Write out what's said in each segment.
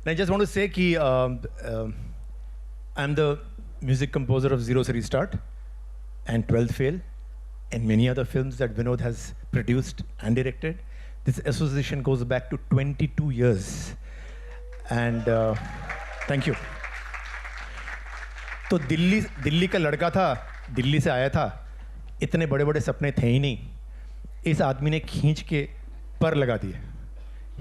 I just want to say that I'm the music composer of Zero Se Restart and 12th Fail and many other films that Vinod has produced and directed. This association goes back to 22 years. And thank you. तो दिल्ली का लड़का था, दिल्ली से आया था, इतने बड़े बड़े सपने थे ही नहीं. इस आदमी ने खींच के पर लगा दिए.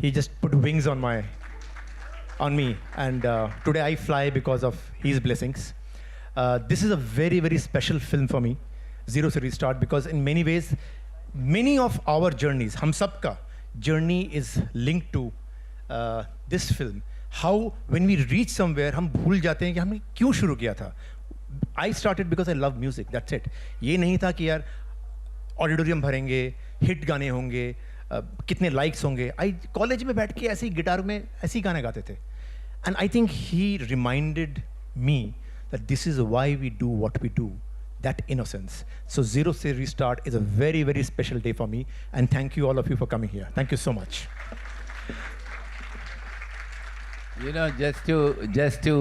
He just put wings on me, and today I fly because of his blessings. This is a very, very special film for me, Zero Se Restart, because in many ways, many of our journeys, हम सबका journey is linked to this film. How when we reach somewhere, हम भूल जाते हैं कि हमने क्यों शुरू किया था. I started because I love music. That's it. ये नहीं था कि यार ऑडिटोरियम भरेंगे, हिट गाने होंगे, कितने लाइक्स होंगे. आई कॉलेज में बैठ के ऐसे ही गिटार में ऐसे ही गाने गाते थे. And I think he reminded me that this is why we do what we do. That innocence. So Zero Se Restart is a very, very special day for me. And thank you all of you for coming here. Thank you so much. You know, just to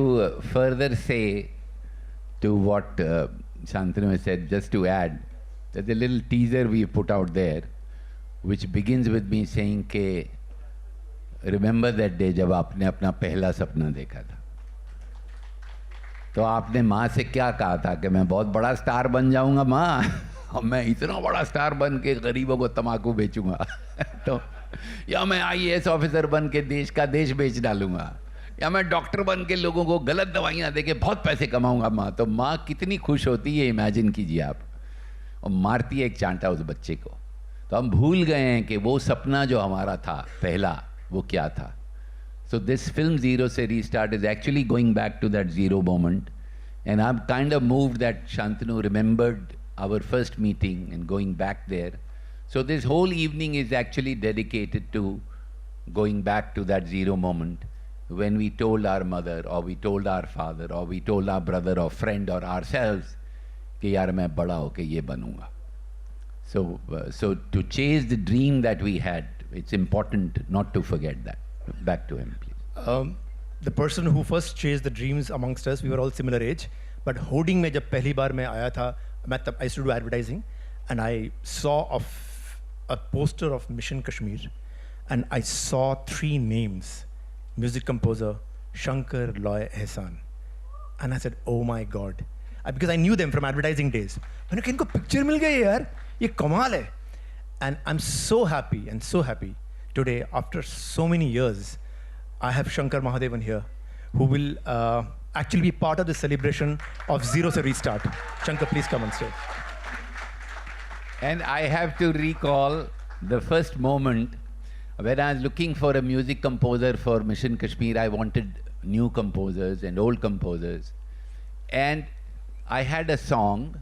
further say to what Shantanu has said, just to add, there's a little teaser we put out there, which begins with me saying ke, remember that day जब आपने अपना पहला सपना देखा था. तो आपने माँ से क्या कहा था कि मैं बहुत बड़ा स्टार बन जाऊंगा माँ, और मैं इतना बड़ा स्टार बन के गरीबों को तम्बाकू बेचूंगा तो या मैं आईएएस ऑफिसर बन के देश का देश बेच डालूंगा, या मैं डॉक्टर बन के लोगों को गलत दवाइयाँ दे के बहुत पैसे कमाऊंगा माँ. तो माँ कितनी खुश होती है, इमेजिन कीजिए आप. और मारती है एक चांटा उस बच्चे को. तो हम भूल गए हैं कि वो सपना जो हमारा था पहला, वो क्या था. So this film Zero Se Restart is actually going back to that zero moment, and I'm kind of moved that Shantanu remembered our first meeting and going back there. So this whole evening is actually dedicated to going back to that zero moment when we told our mother, or we told our father, or we told our brother or friend or ourselves कि यार मैं बड़ा होके ये बनूंगा. So to chase the dream that we had, it's important not to forget that. Back to him, please. The person who first chased the dreams amongst us, we were all similar age, but hoarding में जब पहली बार मैं आया था, मैं तब I used to do advertising, and I saw a poster of Mission Kashmir, and I saw 3 names: music composer, Shankar, Loy, Ehsan, and I said, oh my God, because I knew them from advertising days. मैंने कहा इनको picture मिल गई यार, ये कमाल है. And I'm so happy today, after so many years, I have Shankar Mahadevan here, who will actually be part of the celebration of Zero Se Restart. Shankar, please come on stage. And I have to recall the first moment when I was looking for a music composer for Mission Kashmir. I wanted new composers and old composers. And I had a song,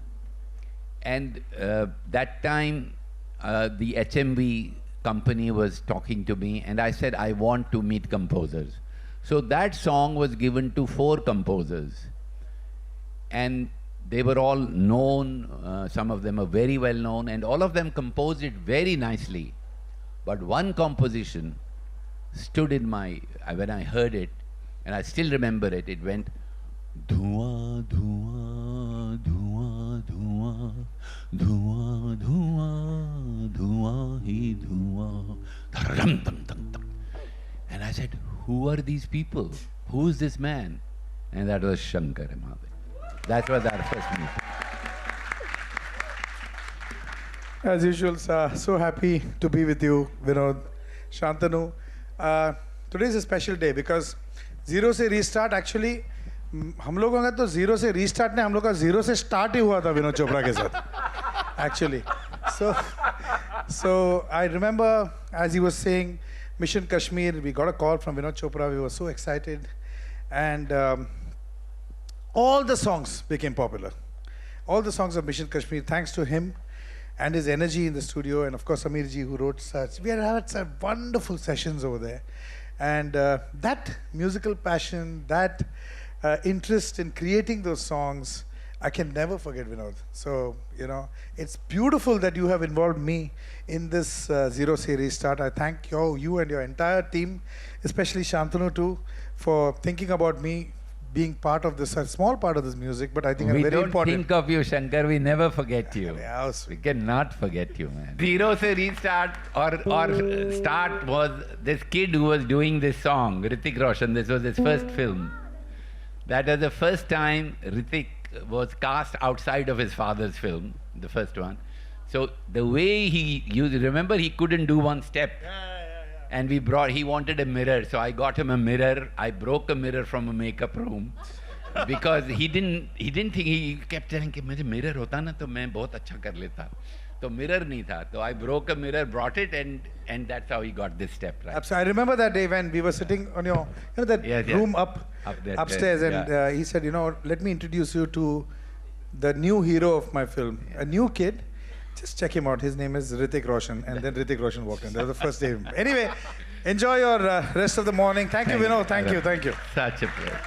and that time the HMV company was talking to me, and I said I want to meet composers. So that song was given to 4 composers, and they were all known. Some of them are very well known, and all of them composed it very nicely. But one composition stood in my, when I heard it, and I still remember it, it went धुआं धुआं धुआं धुआं धुआं धुआं धुआं ही धुआं धरम तम तम तम. And I said, who are these people? Who is this man? And that was Shankar Mahadevan. That was our first meeting. As usual, so happy to be with you, Vinod, Shantanu. Today is a special day because Zero Se Restart actually, हम लोगों का तो zero से restart ने हम लोग का zero से स्टार्ट ही हुआ था विनोद चोपड़ा के साथ actually. So I remember as he was saying Mission Kashmir, we got a call from Vinod Chopra. We were so excited, and all the songs became popular. All the songs of Mission Kashmir, thanks to him and his energy in the studio, and of course Amir ji, who wrote such. We had some wonderful sessions over there, and that musical passion, that interest in creating those songs I can never forget Vinod. So, you know, it's beautiful that you have involved me in this Zero Series start. I thank you and your entire team, especially Shantanu too, for thinking about me being part of this, a small part of this music, but I think We very don't important. think of you, Shankar. We never forget you. Yeah, how sweet. We cannot forget you, man. Zero se restart or start was this kid who was doing this song, Hrithik Roshan. This was his first film. That was the first time Hrithik was cast outside of his father's film, the first one. So the way he used, remember he couldn't do one step. And he wanted a mirror, so I got him a mirror. I broke a mirror from a makeup room because he didn't think, he kept telling कि मुझे mirror होता ना तो मैं बहुत अच्छा कर लेता. तो mirror नहीं था, तो I broke a mirror, brought it, and that's how he got this step right. Absolutely. I remember that day when we were sitting on your, that Yes, yes. room Up there, upstairs, yes, and he said, let me introduce you to the new hero of my film, a new kid. Just check him out. His name is Hrithik Roshan, and then Hrithik Roshan walked in. That was the first day. Anyway, enjoy your rest of the morning. Thank you, Vinod. Thank you. Such a pleasure.